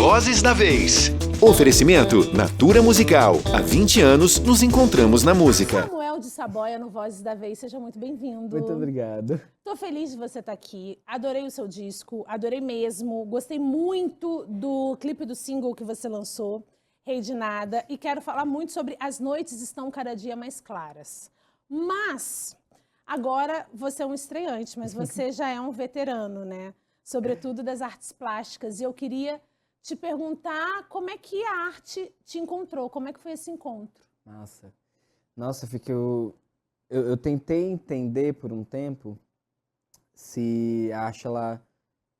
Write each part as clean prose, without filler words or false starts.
Vozes da Vez. Oferecimento Natura Musical. Há 20 anos nos encontramos na música. Samuel de Saboia no Vozes da Vez, seja muito bem-vindo. Muito obrigado. Tô feliz de você estar aqui, adorei o seu disco, adorei mesmo, gostei muito do clipe do single que você lançou, Rei de Nada, e quero falar muito sobre As Noites Estão Cada Dia Mais Claras. Mas, agora você é um estreante, mas você já é um veterano, né? Sobretudo das artes plásticas, e eu queria te perguntar como é que a arte te encontrou, como é que foi esse encontro? Nossa, eu tentei entender por um tempo se a arte ela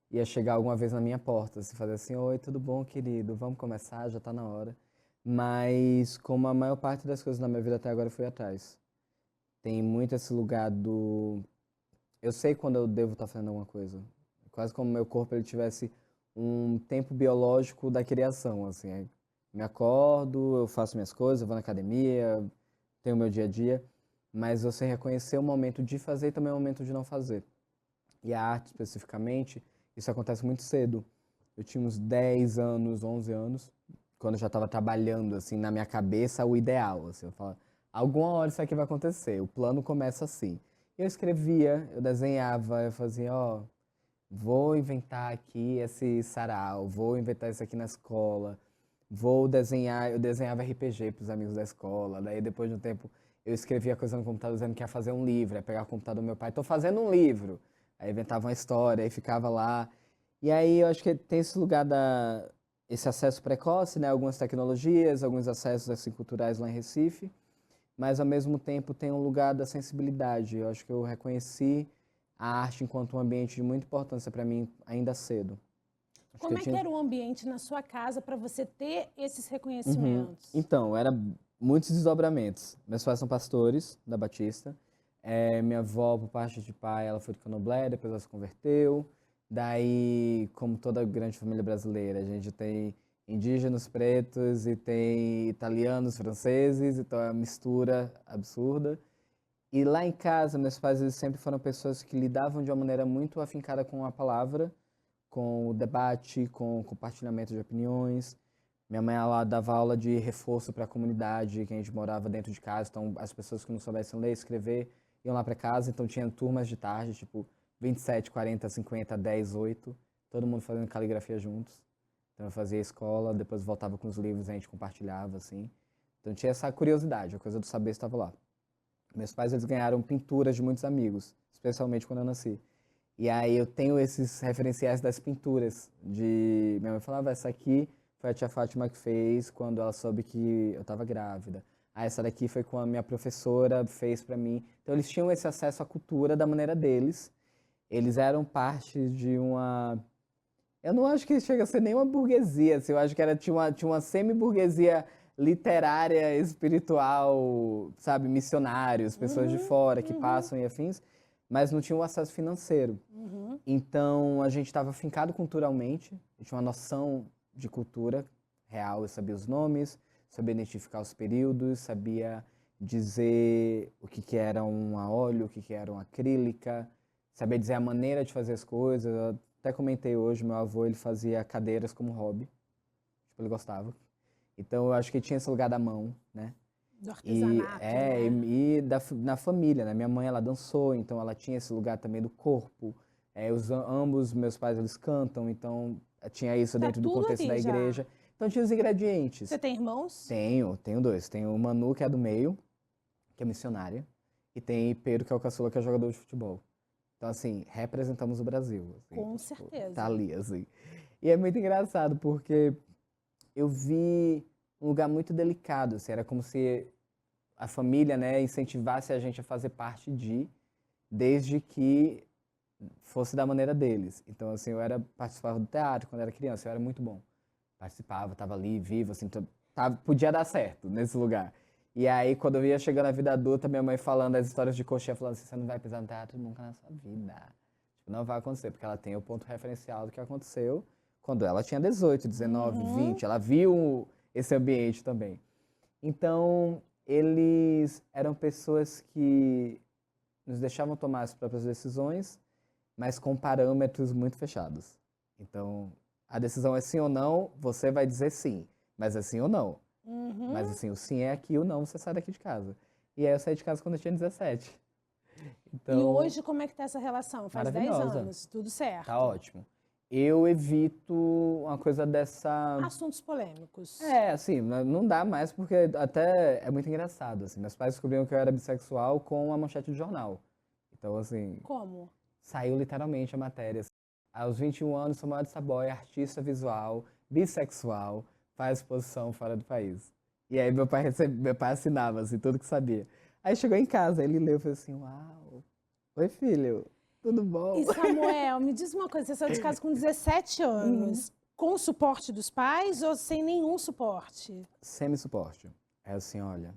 ia chegar alguma vez na minha porta, se fazer assim, oi, tudo bom, querido, vamos começar, já tá na hora. Mas como a maior parte das coisas na minha vida até agora eu fui atrás. Tem muito esse lugar do... Eu sei quando eu devo estar fazendo alguma coisa. Quase como meu corpo ele tivesse um tempo biológico da criação, assim. Aí me acordo, eu faço minhas coisas, eu vou na academia, tenho o meu dia a dia, mas você reconhecer o momento de fazer e também o momento de não fazer. E a arte, especificamente, isso acontece muito cedo. Eu tinha uns 10 anos, 11 anos, quando eu já estava trabalhando, assim, na minha cabeça, o ideal, assim. Eu falava, alguma hora isso aqui vai acontecer, o plano começa assim. Eu escrevia, eu desenhava, eu fazia, ó, vou inventar aqui esse sarau, vou inventar isso aqui na escola, vou desenhar, eu desenhava RPG para os amigos da escola, daí depois de um tempo eu escrevia coisa no computador dizendo que ia fazer um livro, aí pegava o computador do meu pai, tô fazendo um livro, aí inventava uma história, aí ficava lá, e aí eu acho que tem esse lugar esse acesso precoce, né, algumas tecnologias, alguns acessos assim, culturais lá em Recife, mas ao mesmo tempo tem um lugar da sensibilidade, eu acho que eu reconheci a arte enquanto um ambiente de muita importância para mim ainda cedo. Como é que era o ambiente na sua casa para você ter esses Uhum. reconhecimentos? Então, era muitos desdobramentos. Meus pais são pastores da Batista. Minha avó, por parte de pai, ela foi do Candomblé, depois ela se converteu. Daí, como toda grande família brasileira, a gente tem indígenas pretos e tem italianos, franceses, então é uma mistura absurda. E lá em casa, meus pais eles sempre foram pessoas que lidavam de uma maneira muito afincada com a palavra, com o debate, com o compartilhamento de opiniões. Minha mãe ela dava aula de reforço para a comunidade, que a gente morava dentro de casa, então as pessoas que não soubessem ler e escrever iam lá para casa, então tinha turmas de tarde, tipo 27, 40, 50, 10, 8, todo mundo fazendo caligrafia juntos. Então eu fazia escola, depois voltava com os livros, a gente compartilhava, assim. Então tinha essa curiosidade, a coisa do saber estava lá. Meus pais eles ganharam pinturas de muitos amigos, especialmente quando eu nasci. E aí eu tenho esses referenciais das pinturas. Minha mãe falava, essa aqui foi a tia Fátima que fez quando ela soube que eu estava grávida. Ah, essa daqui foi com a minha professora fez para mim. Então eles tinham esse acesso à cultura da maneira deles. Eles eram parte de uma... Eu não acho que chega a ser nem uma burguesia, assim, eu acho que tinha uma semi-burguesia literária, espiritual, sabe, missionários, pessoas de fora que passam e afins, mas não tinha um acesso financeiro. Então a gente estava fincado culturalmente, eu tinha uma noção de cultura real, eu sabia os nomes, sabia identificar os períodos, sabia dizer o que era um a óleo, o que era uma acrílica, sabia dizer a maneira de fazer as coisas. Eu até comentei hoje, meu avô ele fazia cadeiras como hobby, tipo, ele gostava. Então eu acho que tinha esse lugar da mão, né? Do artesanato, né? Na família, né? Minha mãe ela dançou, então ela tinha esse lugar também do corpo. Ambos meus pais eles cantam, então tinha isso Tá dentro do tudo contexto ali da já. igreja. Então tinha os ingredientes. Você tem irmãos? Tenho dois. Tenho o Manu, que é do meio, que é missionária, e tem Pedro, que é o caçula, que é jogador de futebol. Então, assim, representamos o Brasil. Assim, Com tipo, certeza. tá ali, assim. E é muito engraçado, porque eu vi um lugar muito delicado, assim, era como se a família, né, incentivasse a gente a fazer parte desde que fosse da maneira deles. Então, assim, participava do teatro quando era criança, eu era muito bom. Participava, tava ali, vivo, assim, podia dar certo nesse lugar. E aí, quando eu ia chegando na vida adulta, minha mãe falando as histórias de coxinha, falando assim, você não vai pisar no teatro nunca na sua vida. Tipo, não vai acontecer, porque ela tem o ponto referencial do que aconteceu quando ela tinha 18, 19, 20. Ela viu esse ambiente também. Então, eles eram pessoas que nos deixavam tomar as próprias decisões, mas com parâmetros muito fechados. Então, A decisão é sim ou não, você vai dizer sim. Mas é sim ou não. Uhum. Mas assim, o sim é aqui, o não, você sai daqui de casa. E aí eu saí de casa quando eu tinha 17. E Então, hoje, como é que tá essa relação? Faz 10 maravilhosa. anos, tudo certo. Tá ótimo. Eu evito uma coisa dessa... Assuntos polêmicos. Assim, não dá mais porque até é muito engraçado, assim. Meus pais descobriram que eu era bissexual com a manchete de jornal. Então, assim, Como? saiu literalmente a matéria. Aos 21 anos, Samuel de Saboia, artista visual, bissexual, faz exposição fora do país. E aí meu pai assinava, assim, tudo que sabia. Aí chegou em casa, ele leu e falou assim, uau, oi filho, tudo bom? E Samuel, me diz uma coisa, você saiu de casa com 17 anos, com o suporte dos pais ou sem nenhum suporte? Semi-suporte. É assim, olha,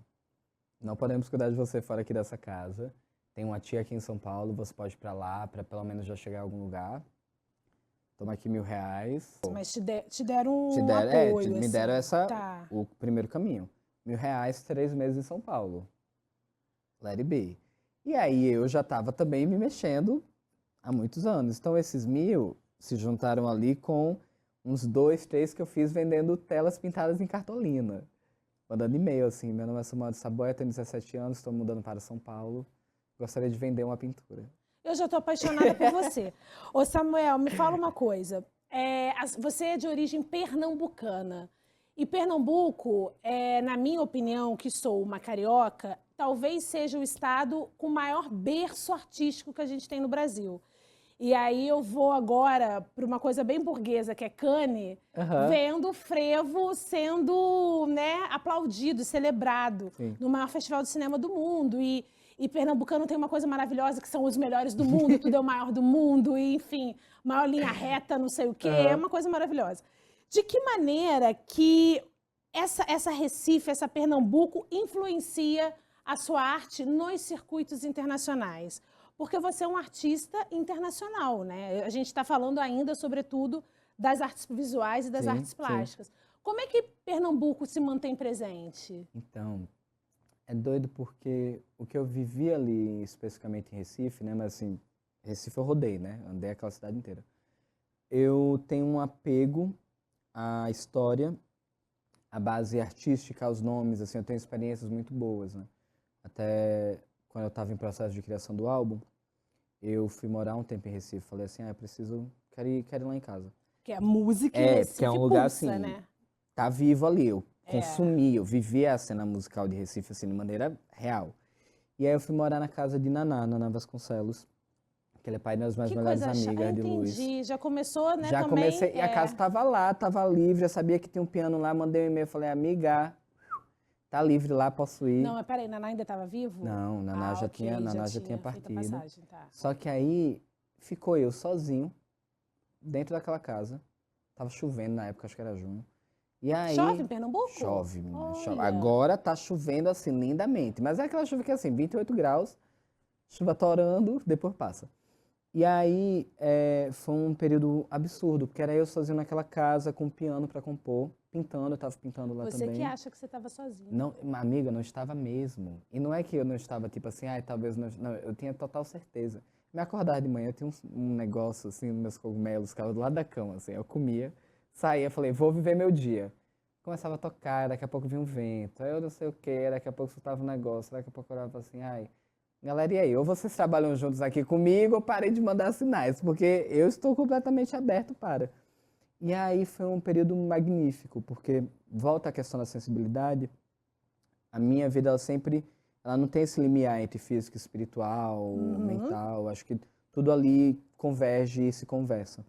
não podemos cuidar de você fora aqui dessa casa. Tem uma tia aqui em São Paulo, você pode ir pra lá, pra pelo menos já chegar em algum lugar. Toma aqui R$ 1.000. Mas te deram Te um deram, apoio, me assim. deram Tá. o primeiro caminho. R$ 1.000, 3 meses em São Paulo. Let it be. E aí eu já estava também me mexendo há muitos anos. Então esses 1.000 se juntaram ali com uns 2, 3 que eu fiz vendendo telas pintadas em cartolina. Mandando e-mail assim, meu nome é Samuel de Saboia, tenho 17 anos, estou mudando para São Paulo. Gostaria de vender uma pintura. Eu já tô apaixonada por você. Ô Samuel, me fala uma coisa. Você é de origem pernambucana. E Pernambuco, na minha opinião, que sou uma carioca, talvez seja o estado com o maior berço artístico que a gente tem no Brasil. E aí eu vou agora para uma coisa bem burguesa, que é Cannes, vendo o frevo sendo, né, aplaudido, celebrado Sim. no maior festival de cinema do mundo. E pernambucano tem uma coisa maravilhosa, que são os melhores do mundo, tudo é o maior do mundo, e enfim, maior linha reta, não sei o quê, é uma coisa maravilhosa. De que maneira que essa Recife, essa Pernambuco, influencia a sua arte nos circuitos internacionais? Porque você é um artista internacional, né? A gente está falando ainda, sobretudo, das artes visuais e das Sim, artes sim. plásticas. Como é que Pernambuco se mantém presente? Então, é doido porque o que eu vivi ali, especificamente em Recife, né? Mas assim, Recife eu rodei, né? Andei aquela cidade inteira. Eu tenho um apego à história, à base artística, aos nomes, assim, eu tenho experiências muito boas, né? Até quando eu estava em processo de criação do álbum, eu fui morar um tempo em Recife. Falei assim, quero ir lá em casa. Que a música em Recife Porque é um lugar pulsa, assim, né? tá vivo ali. Eu consumi, eu vivi a cena musical de Recife assim, de maneira real. E aí eu fui morar na casa de Naná Vasconcelos, que ele é pai das minhas Que melhores coisa amigas de Luz. entendi. Já começou, né, Já também? comecei, e a casa tava lá, tava livre, já sabia que tinha um piano lá, mandei um e-mail, falei, amiga, tá livre lá, posso ir. Não, mas peraí, Naná ainda estava vivo? Não, Naná já tinha feito a partido. passagem, tá. Só que aí ficou eu sozinho, dentro daquela casa. Tava chovendo na época, acho que era junho. E aí, Chove em Pernambuco? chove, menina, chove. Olha. Agora tá chovendo assim, lindamente. Mas é aquela chuva que é assim, 28 graus, chuva torando, depois passa. E aí foi um período absurdo, porque era eu sozinho naquela casa, com piano pra compor, pintando, eu tava pintando lá Você também. que acha que você estava sozinho. Não, amiga, não estava mesmo. E não é que eu não estava tipo assim, talvez não. Não, eu tinha total certeza. Me acordar de manhã, eu tinha um negócio assim, meus cogumelos ficavam do lado da cama, assim. Eu comia, saía, falei, vou viver meu dia. Começava a tocar, daqui a pouco vinha um vento, aí eu não sei o que, daqui a pouco soltava um negócio, daqui a pouco eu olhava assim, galera, e aí? Ou vocês trabalham juntos aqui comigo, ou parei de mandar sinais, porque eu estou completamente aberto para. E aí foi um período magnífico, porque volta à questão da sensibilidade, a minha vida ela não tem esse limiar entre físico e espiritual, mental, acho que tudo ali converge e se conversa.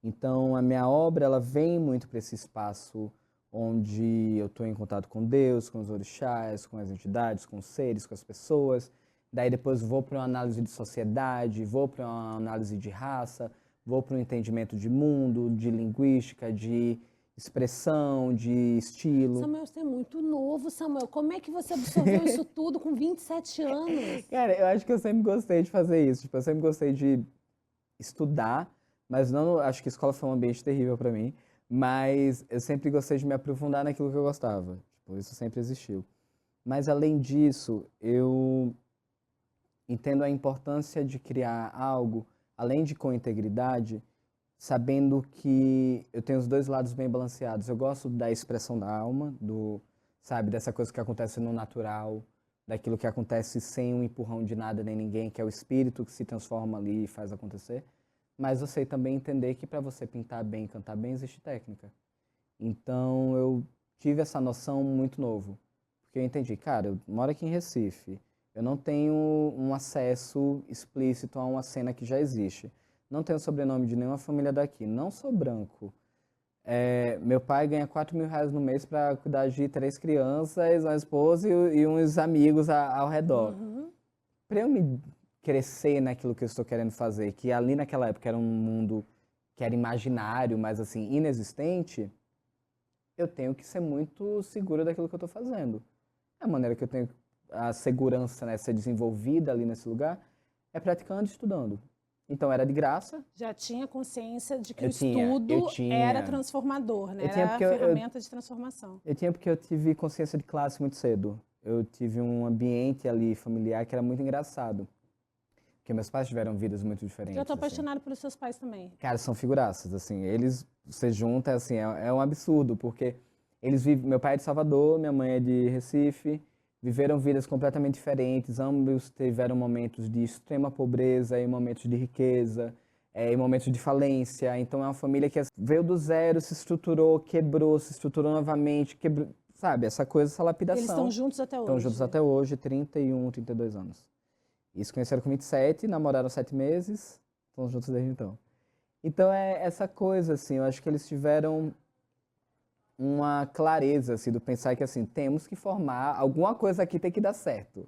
Então a minha obra, ela vem muito para esse espaço onde eu estou em contato com Deus, com os orixás, com as entidades, com os seres, com as pessoas. Daí depois vou para uma análise de sociedade, vou para uma análise de raça, vou para um entendimento de mundo, de linguística, de expressão, de estilo. Samuel, você é muito novo, Samuel. Como é que você absorveu isso tudo com 27 anos? Cara, eu acho que eu sempre gostei de fazer isso. Tipo, eu sempre gostei de estudar, mas não, acho que a escola foi um ambiente terrível para mim. Mas eu sempre gostei de me aprofundar naquilo que eu gostava. Tipo, isso sempre existiu. Mas além disso, eu entendo a importância de criar algo, além de com integridade, sabendo que eu tenho os dois lados bem balanceados. Eu gosto da expressão da alma, sabe, dessa coisa que acontece no natural, daquilo que acontece sem um empurrão de nada nem ninguém, que é o espírito que se transforma ali e faz acontecer. Mas eu sei também entender que para você pintar bem e cantar bem, existe técnica. Então eu tive essa noção muito novo. Porque eu entendi, cara, eu moro aqui em Recife, eu não tenho um acesso explícito a uma cena que já existe. Não tenho sobrenome de nenhuma família daqui, não sou branco. Meu pai ganha R$ 4.000 no mês para cuidar de 3 crianças, uma esposa e uns amigos ao redor. Para eu me crescer naquilo que eu estou querendo fazer, que ali naquela época era um mundo que era imaginário, mas assim, inexistente, eu tenho que ser muito seguro daquilo que eu estou fazendo. A maneira que eu tenho a segurança, né, ser desenvolvida ali nesse lugar é praticando e estudando. Então era de graça. Já tinha consciência de que Eu o tinha, estudo eu tinha. era transformador, né? Eu tinha Era a porque ferramenta de transformação. Eu tinha porque eu tive consciência de classe muito cedo. Eu tive um ambiente ali familiar que era muito engraçado. Porque meus pais tiveram vidas muito diferentes. Eu tô assim. apaixonada pelos seus pais também. Cara, são figuraças, assim. Eles, você junta, assim, é um absurdo, porque eles vivem... Meu pai é de Salvador, minha mãe é de Recife. Viveram vidas completamente diferentes. Ambos tiveram momentos de extrema pobreza e momentos de riqueza. E momentos de falência. Então é uma família que veio do zero, se estruturou, quebrou, se estruturou novamente, quebrou, sabe? Essa coisa, essa lapidação. Eles estão juntos até hoje. Estão juntos até hoje, 31, 32 anos. E se conheceram com 27, namoraram 7 meses, estão juntos desde então. Então é essa coisa, assim, eu acho que eles tiveram uma clareza, assim, do pensar que, assim, temos que formar, alguma coisa aqui tem que dar certo,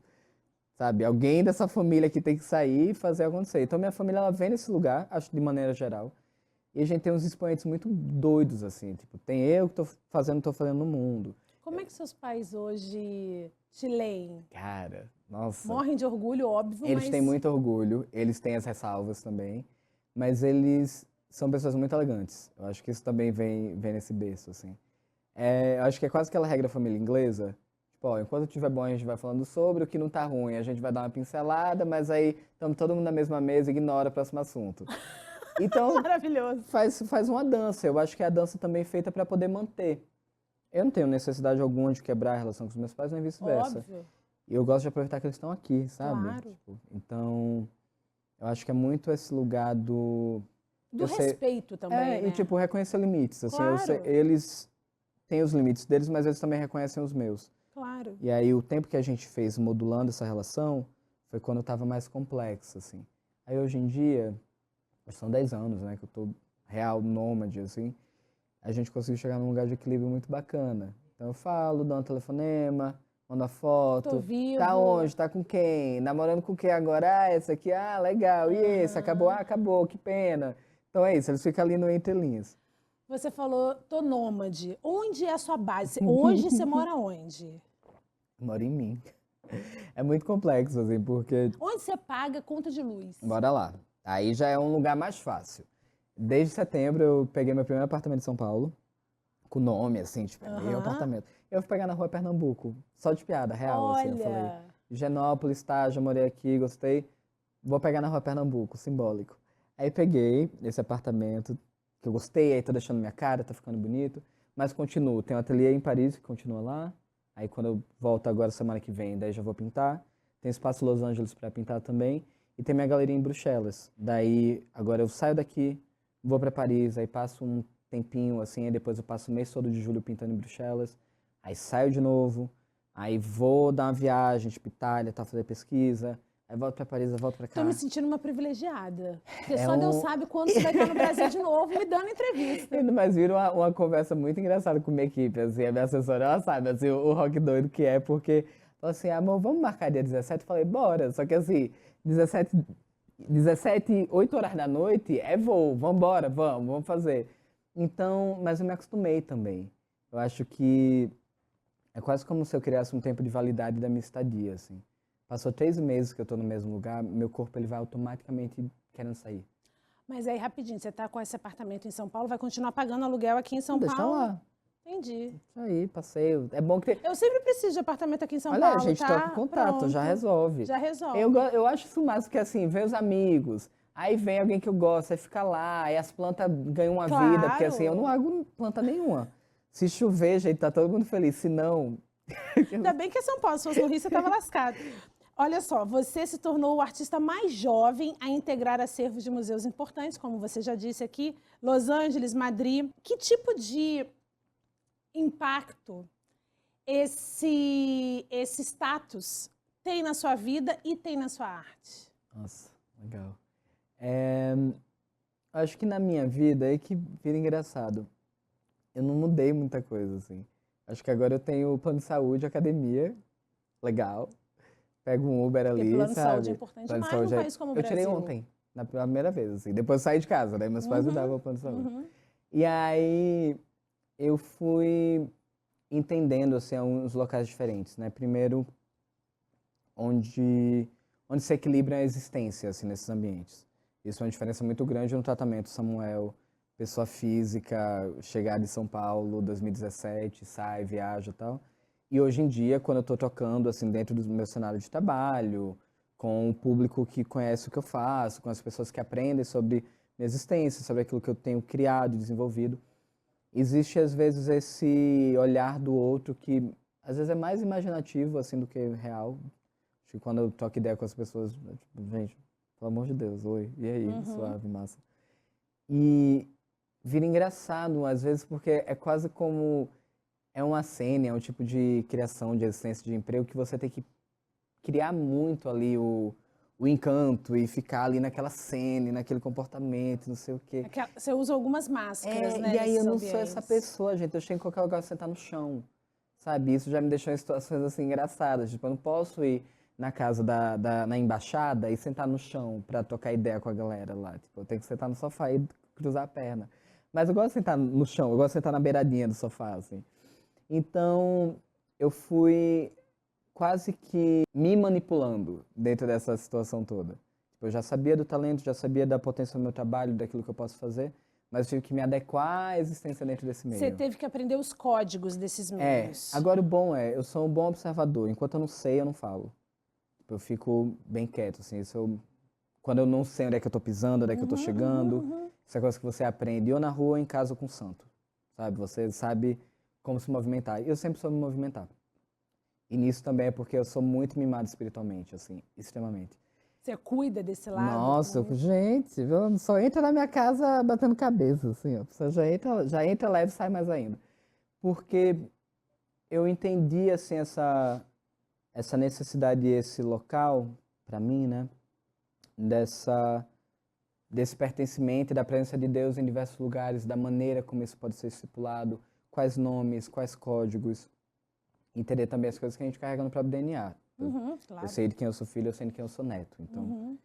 sabe? Alguém dessa família aqui tem que sair e fazer acontecer. Então minha família, ela vem nesse lugar, acho, de maneira geral, e a gente tem uns expoentes muito doidos, assim, tipo, tem eu que tô fazendo no mundo. Como é que seus pais hoje te leem? Cara, nossa. Morrem de orgulho, óbvio, Eles mas... têm muito orgulho, eles têm as ressalvas também, mas eles são pessoas muito elegantes. Eu acho que isso também vem nesse berço, assim. Eu acho que é quase aquela regra família inglesa. Tipo, ó, enquanto estiver bom, a gente vai falando sobre, o que não tá ruim, a gente vai dar uma pincelada, mas aí estamos todo mundo na mesma mesa e ignora o próximo assunto. Então, Maravilhoso. faz uma dança. Eu acho que a dança também é feita para poder manter. Eu não tenho necessidade alguma de quebrar a relação com os meus pais, nem vice-versa. Óbvio. E eu gosto de aproveitar que eles estão aqui, sabe? Claro. Tipo, então, eu acho que é muito esse lugar do... Do respeito também, né? E tipo, reconhecer limites. Assim, Claro. eles têm os limites deles, mas eles também reconhecem os meus. Claro. E aí o tempo que a gente fez modulando essa relação foi quando estava mais complexo, assim. Aí hoje em dia, são 10 anos, né, que eu tô real nômade, assim, a gente conseguiu chegar num lugar de equilíbrio muito bacana. Então eu falo, dou um telefonema, mando a foto. Tô vivo. Tá onde? Tá com quem? Namorando com quem agora? Ah, esse aqui, ah, legal. E esse? Acabou? Ah, acabou, que pena. Então é isso, eles ficam ali no entrelinhas. Você falou, tô nômade. Onde é a sua base? Hoje você mora onde? Eu moro em mim. É muito complexo, assim, porque... Onde você paga conta de luz? Bora lá. Aí já é um lugar mais fácil. Desde setembro eu peguei meu primeiro apartamento em São Paulo, com nome, assim, tipo, é meu apartamento. Eu fui pegar na rua Pernambuco, só de piada, real, assim, eu falei. Higienópolis, tá, já morei aqui, gostei. Vou pegar na rua Pernambuco, simbólico. Aí peguei esse apartamento, que eu gostei, aí tô deixando minha cara, tá ficando bonito. Mas continuo, tem um ateliê em Paris que continua lá. Aí quando eu volto agora, semana que vem, daí já vou pintar. Tem espaço Los Angeles para pintar também. E tem minha galeria em Bruxelas. Daí, agora eu saio daqui, vou para Paris, aí passo um tempinho assim, aí depois eu passo o mês todo de julho pintando em Bruxelas. Aí saio de novo, aí vou dar uma viagem, tipo Itália, tá, fazer pesquisa. Aí volto para Paris, eu volto para cá. Tô me sentindo uma privilegiada. Porque só Deus sabe quando você vai estar no Brasil de novo me dando entrevista. Mas vira uma conversa muito engraçada com minha equipe, assim, a minha assessora, ela sabe, assim, o rock doido que é, porque, falou assim, amor, vamos marcar dia 17? Eu falei, bora, só que assim, 17, 8 horas da noite é voo, vambora, vamos fazer. Então, mas eu me acostumei também. Eu acho que é quase como se eu criasse um tempo de validade da minha estadia, assim. Passou 3 meses que eu tô no mesmo lugar, meu corpo ele vai automaticamente querendo sair. Mas aí, rapidinho, você tá com esse apartamento em São Paulo, vai continuar pagando aluguel aqui em São Paulo? Deixa lá. Entendi. Isso aí, passeio. É bom que... Eu sempre preciso de apartamento aqui em São Olha, Paulo, a gente tá? troca contato, Pronto. já resolve. Já resolve. Eu acho isso massa, porque assim, ver os amigos, Aí vem alguém que eu gosto, aí fica lá, aí as plantas ganham uma vida, porque assim, eu não Claro. hago planta nenhuma. Se chover, gente, tá todo mundo feliz. Se não, Ainda bem que é São Paulo, se fosse no Rio, você estava lascado. Olha só, você se tornou o artista mais jovem a integrar acervos de museus importantes, como você já disse aqui, Los Angeles, Madrid. Que tipo de impacto esse status tem na sua vida e tem na sua arte? nossa, legal. Acho que na minha vida é que vira engraçado. Eu não mudei muita coisa, assim. Acho que agora eu tenho plano de saúde, academia, legal. Pego um Uber Porque ali, plano de saúde é sabe? importante Plano de demais num saúde país como o eu tirei Brasil. ontem, na primeira vez, assim. Depois eu saí de casa, né? Meus pais me davam o plano de saúde. Uhum. E aí eu fui entendendo, assim, uns locais diferentes, né? Primeiro, onde se equilibra a existência, assim, nesses ambientes. Isso é uma diferença muito grande no tratamento, Samuel. Pessoa física, chegar de São Paulo, 2017, sai, viaja e tal. E hoje em dia, quando eu estou tocando, assim, dentro do meu cenário de trabalho, com o público que conhece o que eu faço, com as pessoas que aprendem sobre minha existência, sobre aquilo que eu tenho criado e desenvolvido, existe, às vezes, esse olhar do outro que, às vezes, é mais imaginativo, assim, do que real. Acho que quando eu troco ideia com as pessoas, é tipo, gente, pelo amor de Deus, oi, e aí, suave, massa. E vira engraçado, às vezes, porque é quase como é uma cena, é um tipo de criação, de existência de emprego que você tem que criar muito ali o encanto e ficar ali naquela cena, e naquele comportamento, não sei o quê. Você usa algumas máscaras, né, E aí eu nesses não sou essa ambientes. pessoa, gente. Eu chego em qualquer lugar sentar no chão, sabe? Isso já me deixou em situações assim engraçadas. Tipo, eu não posso ir na casa na embaixada e sentar no chão pra trocar ideia com a galera lá. Tipo, eu tenho que sentar no sofá e cruzar a perna. Mas eu gosto de sentar no chão, eu gosto de sentar na beiradinha do sofá, assim. Então, eu fui quase que me manipulando dentro dessa situação toda. Tipo, eu já sabia do talento, já sabia da potência do meu trabalho, daquilo que eu posso fazer, mas eu tive que me adequar à existência dentro desse Você meio. teve que aprender os códigos desses meios. Agora o bom é, eu sou um bom observador. Enquanto eu não sei, eu não falo. Tipo, eu fico bem quieto, assim. Quando eu não sei onde é que eu tô pisando, onde é que eu tô chegando, isso é coisa que você aprende ou na rua ou em casa com o santo, sabe? Você sabe como se movimentar. E eu sempre soube me movimentar. E nisso também é porque eu sou muito mimado espiritualmente, assim, extremamente. Você cuida desse lado? Nossa, gente, viu? Só entra na minha casa batendo cabeça, assim, ó. Você já entra leve e sai mais ainda. Porque eu entendi, assim, essa necessidade, esse local, para mim, né? Desse pertencimento e da presença de Deus em diversos lugares, da maneira como isso pode ser estipulado, quais nomes, quais códigos. Entender também as coisas que a gente carrega no próprio DNA. Claro. Eu sei de quem eu sou filho, eu sei de quem eu sou neto. Então,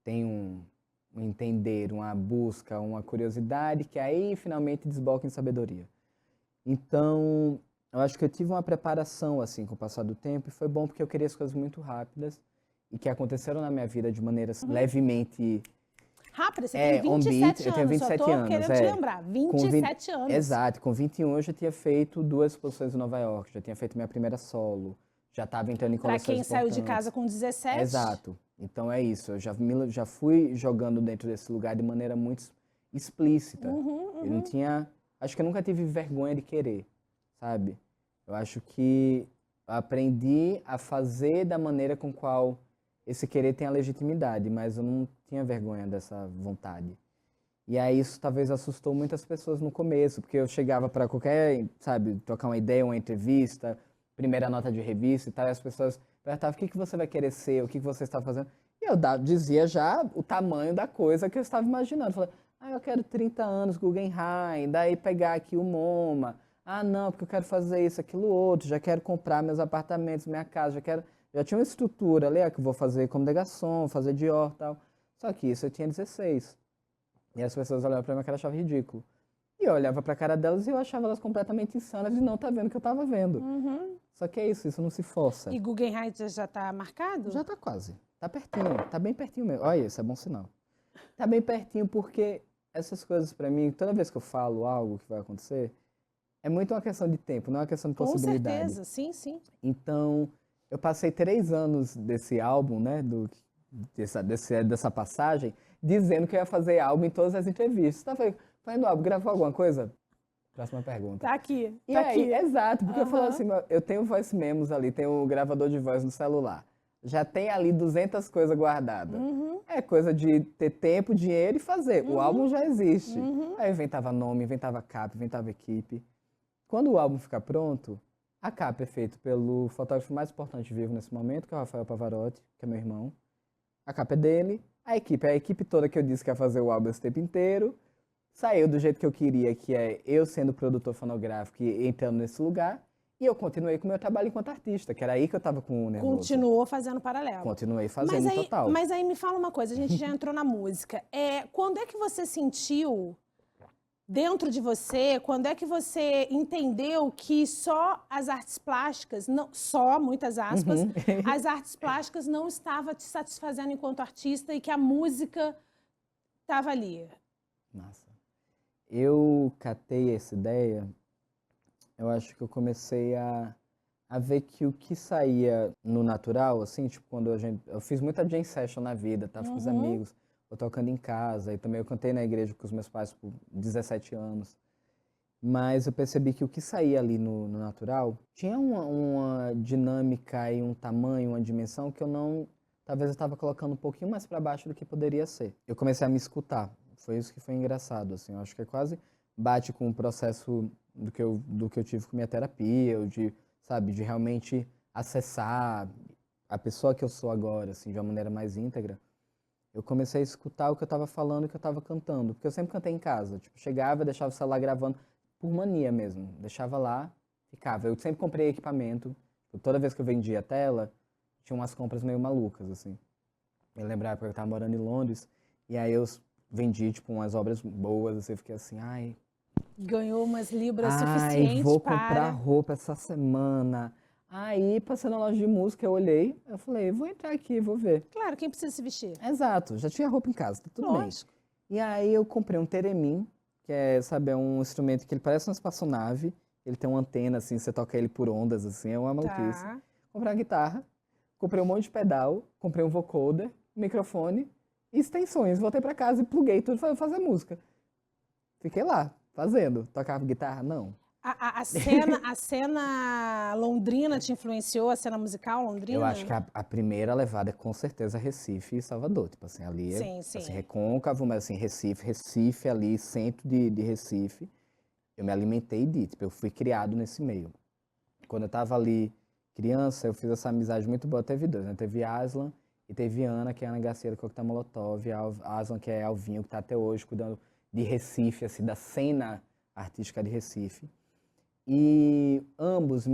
tem um entender, uma busca, uma curiosidade que aí finalmente desboca em sabedoria. Então, eu acho que eu tive uma preparação assim com o passar do tempo e foi bom porque eu queria as coisas muito rápidas e que aconteceram na minha vida de maneiras levemente Rápido, você tem on 27 beat. Eu tenho anos, 27 só tô anos, querendo te lembrar. Com 27 anos. Exato, com 21 eu já tinha feito 2 exposições em Nova York, já tinha feito minha primeira solo, já estava entrando em Pra coleções quem saiu de importantes. casa com 17. Exato. Então é isso, eu já fui jogando dentro desse lugar de maneira muito explícita. Eu não tinha, acho que eu nunca tive vergonha de querer, sabe? Eu acho que eu aprendi a fazer da maneira com qual esse querer tem a legitimidade, mas eu não tinha vergonha dessa vontade. E aí isso talvez assustou muitas pessoas no começo, porque eu chegava para qualquer, sabe, trocar uma ideia, uma entrevista, primeira nota de revista e tal, e as pessoas perguntavam o que você vai querer ser, o que você está fazendo. E eu dizia já o tamanho da coisa que eu estava imaginando. Falei, eu quero 30 anos, Guggenheim, daí pegar aqui o MoMA. Ah, não, porque eu quero fazer isso, aquilo, outro, já quero comprar meus apartamentos, minha casa, já tinha uma estrutura ali, que eu vou fazer como de garçom, fazer Dior e tal. Só que isso eu tinha 16. E as pessoas olhavam pra mim e achavam ridículo. E eu olhava pra cara delas e eu achava elas completamente insanas de não estar vendo o que eu estava vendo. Só que é isso não se força. E Guggenheim já tá marcado? Já tá quase. Tá pertinho, tá bem pertinho mesmo. Olha, isso é bom sinal. Tá bem pertinho porque essas coisas pra mim, toda vez que eu falo algo que vai acontecer, é muito uma questão de tempo, não é uma questão de possibilidade. Com certeza, sim, sim. Então, eu passei 3 anos desse álbum, né, dessa passagem, dizendo que eu ia fazer álbum em todas as entrevistas. Tá fazendo álbum, gravou alguma coisa? Próxima pergunta. Tá aqui, E tá aí, aqui. exato, porque eu falo Aham. assim, eu tenho voice memos ali, tenho o gravador de voz no celular. Já tem ali 200 coisas guardadas. Uhum. É coisa de ter tempo, dinheiro e fazer. O álbum já existe. Uhum. Aí eu inventava nome, inventava capa, inventava equipe. Quando o álbum ficar pronto, a capa é feita pelo fotógrafo mais importante vivo nesse momento, que é o Rafael Pavarotti, que é meu irmão. A capa é dele. A equipe é a equipe toda que eu disse que ia fazer o álbum esse tempo inteiro. Saiu do jeito que eu queria, que é eu sendo produtor fonográfico e entrando nesse lugar. E eu continuei com o meu trabalho enquanto artista, que era aí que eu tava com o nervoso. Continuou fazendo paralelo. Continuei fazendo total. Mas aí me fala uma coisa, a gente já entrou na música. Quando é que você sentiu dentro de você, quando é que você entendeu que só as artes plásticas, não, só, muitas aspas, as artes plásticas não estavam te satisfazendo enquanto artista e que a música estava ali? Massa. Eu catei essa ideia, eu acho que eu comecei a ver que o que saía no natural, assim, tipo, quando eu fiz muita jam session na vida, tava com os amigos, eu tocando em casa, e também eu cantei na igreja com os meus pais por 17 anos. Mas eu percebi que o que saía ali no natural tinha uma dinâmica e um tamanho, uma dimensão que talvez eu estava colocando um pouquinho mais para baixo do que poderia ser. Eu comecei a me escutar, foi isso que foi engraçado, assim, eu acho que quase bate com o processo do que eu tive com minha terapia, sabe, de realmente acessar a pessoa que eu sou agora, assim, de uma maneira mais íntegra. Eu comecei a escutar o que eu estava falando e o que eu estava cantando, porque eu sempre cantei em casa, tipo, chegava, deixava o celular gravando, por mania mesmo, deixava lá, ficava. Eu sempre comprei equipamento, toda vez que eu vendia tela, tinha umas compras meio malucas, assim. Eu lembrava que eu estava morando em Londres, e aí eu vendi, tipo, umas obras boas, assim, eu fiquei assim, Ganhou umas libras suficientes vou para... comprar roupa essa semana. Aí, passei na loja de música, eu olhei, eu falei, vou entrar aqui, vou ver. Claro, quem precisa se vestir? Exato, já tinha roupa em casa, tá tudo bem. Lógico. E aí eu comprei um Theremin, que é, sabe, é um instrumento que ele parece uma espaçonave, ele tem uma antena, assim, você toca ele por ondas, assim, é uma maluquice. Tá. Comprei uma guitarra, comprei um monte de pedal, comprei um vocoder, microfone e extensões. Voltei pra casa e pluguei tudo, falei, vou fazer música. Fiquei lá, fazendo. Tocava guitarra? Não. A cena londrina te influenciou, a cena musical londrina? Eu acho que a primeira levada é com certeza Recife e Salvador. Tipo assim, ali é Sim, sim. assim, recôncavo, mas assim, Recife ali, centro de Recife. Eu me alimentei de, tipo, eu fui criado nesse meio. Quando eu tava ali criança, eu fiz essa amizade muito boa. Teve dois, né? Teve Aslan e teve Ana, que é a Ana Garcia do Coquetel Molotov. Aslan, que é Alvinho, que tá até hoje cuidando de Recife, assim, da cena artística de Recife. E ambos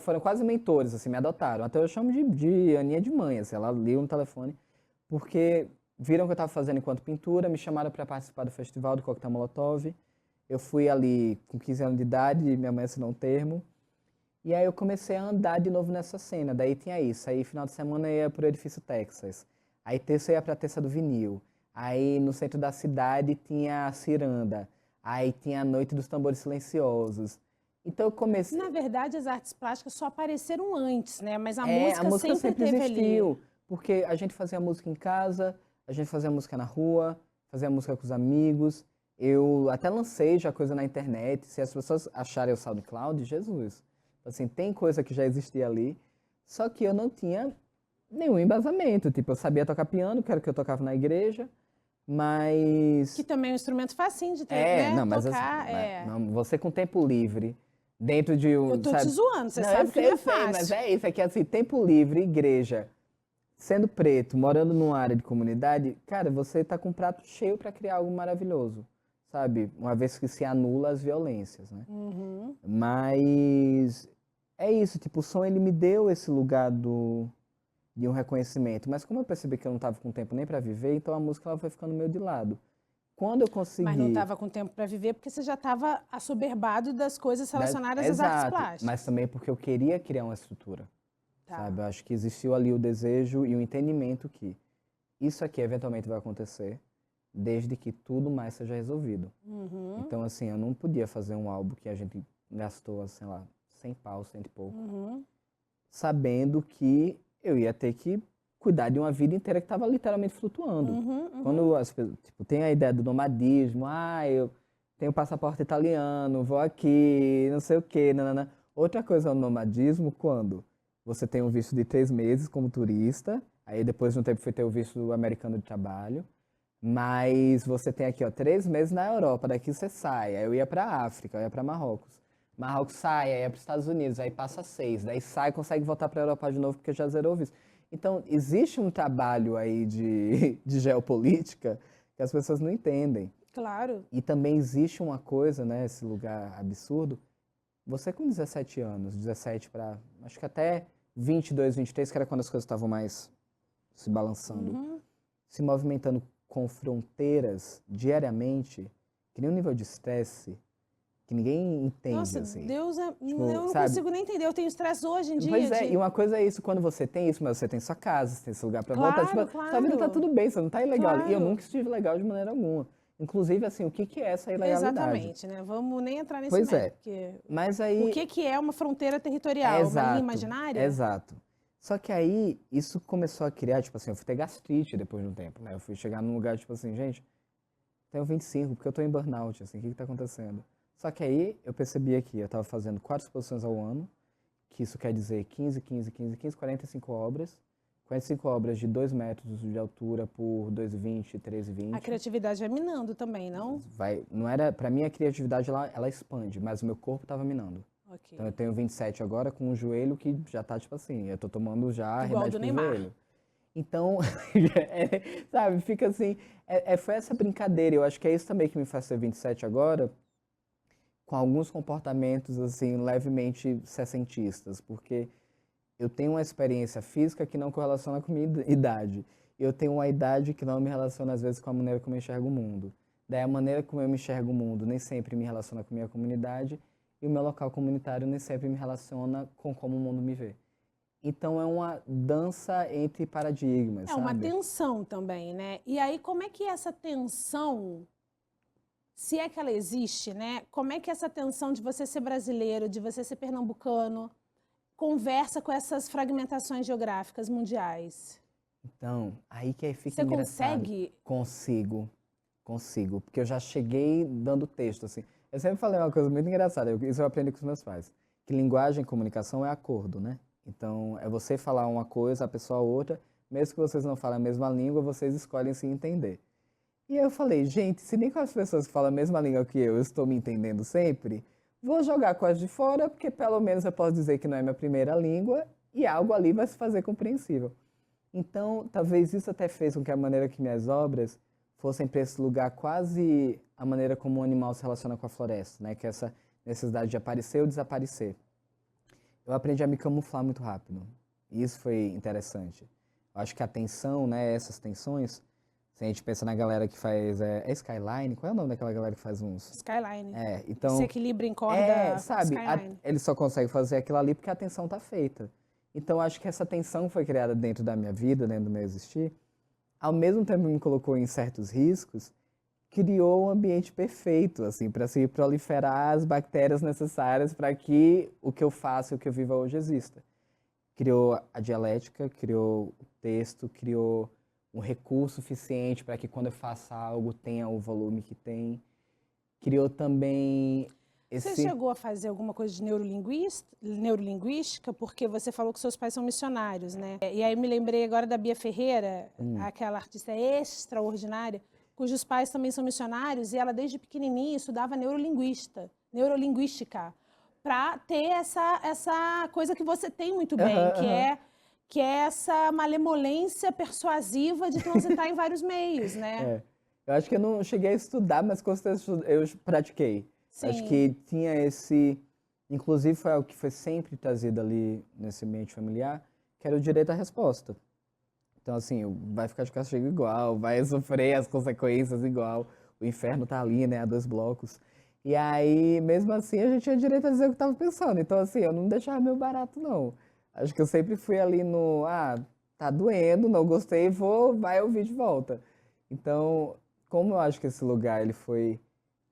foram quase mentores, assim, me adotaram. Até eu chamo de Aninha de mãe, assim, ela liga no telefone, porque viram o que eu estava fazendo enquanto pintura, me chamaram para participar do festival do Coquetel Molotov. Eu fui ali com 15 anos de idade, minha mãe assinou um termo. E aí eu comecei a andar de novo nessa cena. Daí tinha isso. Aí final de semana eu ia pro Edifício Texas. Aí terça eu ia pra Terça do Vinil. Aí no centro da cidade tinha a Ciranda. Aí tinha a Noite dos Tambores Silenciosos. Então eu comecei... Na verdade, as artes plásticas só apareceram antes, né? Mas a a música música sempre teve existiu, ali. porque a gente fazia música em casa, a gente fazia música na rua, fazia música com os amigos. Eu até lancei já coisa na internet. Se as pessoas acharem o SoundCloud, Jesus. Assim, tem coisa que já existia ali, só que eu não tinha nenhum embasamento. Tipo, eu sabia tocar piano, que era o que eu tocava na igreja, mas... Que também é um instrumento facinho de ter, né? Não, mas Tocar, assim, não, você com tempo livre, dentro de um... Eu tô sabe? te zoando, você Não, sabe que não é eu sei, fácil. mas é isso, é que assim, tempo livre, igreja, sendo preto, morando numa área de comunidade, cara, você tá com um prato cheio para criar algo maravilhoso, sabe? Uma vez que se anula as violências, né? Uhum. Mas é isso, tipo, o som ele me deu esse lugar de um reconhecimento, mas como eu percebi que eu não tava com tempo nem para viver, então a música ela foi ficando meio de lado. Quando eu consegui... Mas não estava com tempo para viver porque você já estava assoberbado das coisas relacionadas às artes Exato, plásticas. mas também porque eu queria criar uma estrutura, Tá. sabe? Eu acho que existiu ali o desejo e o entendimento que isso aqui eventualmente vai acontecer, desde que tudo mais seja resolvido. Uhum. Então, assim, eu não podia fazer um álbum que a gente gastou, sei lá, 100 pau, 100 e pouco, Uhum. sabendo que eu ia ter que cuidar de uma vida inteira que estava literalmente flutuando. Quando tipo, tem a ideia do nomadismo, eu tenho passaporte italiano, vou aqui, não sei o quê, nanana. Outra coisa é o nomadismo quando você tem um visto de 3 meses como turista, aí depois de um tempo foi ter o visto americano de trabalho, mas você tem aqui, ó, 3 meses na Europa, daqui você sai. Aí eu ia para África, eu ia para Marrocos. Marrocos sai, aí ia para os Estados Unidos, aí passa 6, daí sai, consegue voltar para a Europa de novo porque já zerou o visto. Então, existe um trabalho aí de geopolítica que as pessoas não entendem. Claro. E também existe uma coisa, né, esse lugar absurdo. Você com 17 anos, 17 para, acho que até 22, 23, que era quando as coisas estavam mais se balançando, se movimentando com fronteiras diariamente, que nem um nível de estresse que ninguém entende, Nossa, assim. Deus, eu não sabe? consigo nem entender. Eu tenho estresse hoje em dia. Pois é, e uma coisa é isso, quando você tem isso, mas você tem sua casa, você tem seu lugar pra voltar, tipo, sua vida tá tudo bem, você não tá ilegal. E eu Claro. nunca estive legal de maneira alguma. Inclusive, assim, o que que é essa ilegalidade? Exatamente, né? Vamos nem entrar nesse Pois é. mérito, porque Mas aí... o que que é uma fronteira territorial? Uma linha imaginária? Exato. Só que aí, isso começou a criar, tipo assim, eu fui ter gastrite depois de um tempo, né? Eu fui chegar num lugar, tipo assim, gente, tenho 25, porque eu tô em burnout, assim, o que que tá acontecendo? Só que aí, eu percebi aqui, eu tava fazendo 4 exposições ao ano, que isso quer dizer 15, 15, 15, 15, 45 obras. 45 obras de 2 metros de altura por 2,20, 3,20. A criatividade vai minando também, não? Não era, pra mim a criatividade ela expande, mas o meu corpo tava minando. Ok. Então eu tenho 27 agora com um joelho que já tá tipo assim, eu tô tomando já Igual remédio do pro Neymar. joelho. Então, sabe, fica assim, foi essa brincadeira, eu acho que é isso também que me faz ser 27 agora, com alguns comportamentos assim levemente sessentistas, porque eu tenho uma experiência física que não correlaciona com a minha idade. Eu tenho uma idade que não me relaciona, às vezes, com a maneira como eu enxergo o mundo. Daí, a maneira como eu me enxergo o mundo nem sempre me relaciona com a minha comunidade e o meu local comunitário nem sempre me relaciona com como o mundo me vê. Então, é uma dança entre paradigmas, É uma sabe? tensão também, né? E aí, como é que essa tensão, se é que ela existe, né? Como é que essa tensão de você ser brasileiro, de você ser pernambucano, conversa com essas fragmentações geográficas mundiais? Então, aí que aí fica Você engraçado. consegue? Consigo, porque eu já cheguei dando texto, assim. Eu sempre falei uma coisa muito engraçada, isso eu aprendi com os meus pais, que linguagem e comunicação é acordo, né? Então, é você falar uma coisa, a pessoa outra, mesmo que vocês não falem a mesma língua, vocês escolhem se entender. E aí eu falei, gente, se nem com as pessoas que falam a mesma língua que eu estou me entendendo sempre, vou jogar com as de fora, porque pelo menos eu posso dizer que não é minha primeira língua e algo ali vai se fazer compreensível. Então, talvez isso até fez com que a maneira que minhas obras fossem para esse lugar quase a maneira como um animal se relaciona com a floresta, né? Que é essa necessidade de aparecer ou desaparecer. Eu aprendi a me camuflar muito rápido. E isso foi interessante. Eu acho que a tensão, né? Essas tensões, se a gente pensa na galera que faz Skyline, qual é o nome daquela galera que faz uns... Skyline. Então... Se equilibra em corda, sabe? Skyline. Ele só consegue fazer aquilo ali porque a tensão tá feita. Então, acho que essa tensão foi criada dentro da minha vida, dentro do meu existir. Ao mesmo tempo que me colocou em certos riscos, criou um ambiente perfeito, assim, para se proliferar as bactérias necessárias para que o que eu faço e o que eu vivo hoje exista. Criou a dialética, criou o texto, criou um recurso suficiente para que quando eu faça algo tenha o volume que tem. Criou também Você chegou a fazer alguma coisa de neurolinguística? Porque você falou que seus pais são missionários, né? E aí eu me lembrei agora da Bia Ferreira, aquela artista extraordinária, cujos pais também são missionários, e ela desde pequenininha estudava neurolinguística, para ter essa coisa que você tem muito bem, que é essa malemolência persuasiva de transitar em vários meios, né? Eu acho que eu não cheguei a estudar, mas com certeza eu pratiquei. Sim. Acho que tinha esse... Inclusive, foi algo que foi sempre trazido ali nesse ambiente familiar, que era o direito à resposta. Então, assim, vai ficar de castigo igual, vai sofrer as consequências igual. O inferno tá ali, né, a 2 blocos. E aí, mesmo assim, a gente tinha direito a dizer o que tava pensando. Então, assim, eu não deixava meu barato, não. Acho que eu sempre fui ali no... tá doendo, não gostei, vai ouvir de volta. Então, como eu acho que esse lugar, ele foi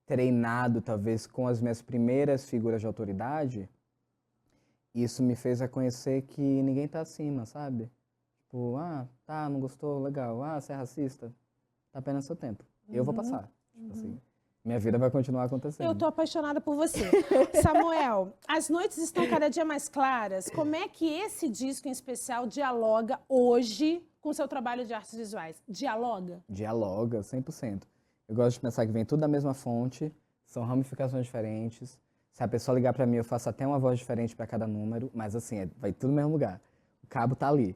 treinado, talvez, com as minhas primeiras figuras de autoridade, isso me fez reconhecer que ninguém tá acima, sabe? Tipo, tá, não gostou, legal. Você é racista, tá apenas seu tempo. Eu vou passar. Tipo assim, minha vida vai continuar acontecendo. Eu tô apaixonada por você. Samuel, as noites estão cada dia mais claras. Como é que esse disco em especial dialoga hoje com o seu trabalho de artes visuais? Dialoga? Dialoga, 100%. Eu gosto de pensar que vem tudo da mesma fonte, são ramificações diferentes. Se a pessoa ligar pra mim, eu faço até uma voz diferente pra cada número, mas assim, vai tudo no mesmo lugar. O cabo tá ali.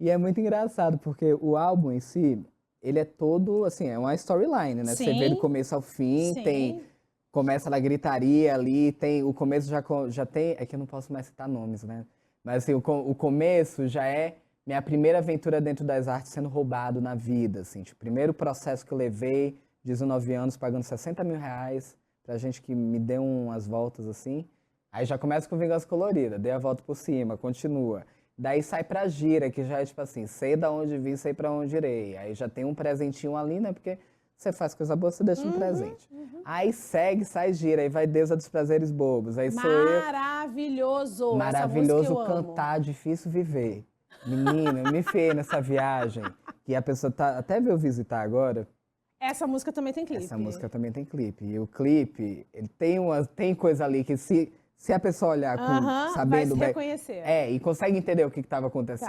E é muito engraçado, porque o álbum em si, ele é todo, assim, é uma storyline, né? Sim. Você vê do começo ao fim, Sim. começa na gritaria ali, o começo já tem, é que eu não posso mais citar nomes, né? Mas assim, o começo já é minha primeira aventura dentro das artes sendo roubado na vida, assim. Tipo, o primeiro processo que eu levei, 19 anos, pagando 60 mil reais pra gente que me deu umas voltas assim. Aí já começa com Vingança Colorida, dei a volta por cima, continua. Daí sai pra gira, que já é tipo assim, sei da onde vim, sei pra onde irei. Aí já tem um presentinho ali, né? Porque você faz coisa boa, você deixa um presente. Aí segue, sai gira, aí vai Deusa dos Prazeres Bobos. Aí sou eu. Maravilhoso! Maravilhoso Essa música eu amo. cantar, difícil viver. Menina, eu me enfiei nessa viagem. Que a pessoa tá, até veio visitar agora. Essa música também tem clipe. Essa música também tem clipe. E o clipe, ele tem coisa ali que se a pessoa olhar Aham, sabendo vai se bem. reconhecer. E consegue entender o que estava acontecendo.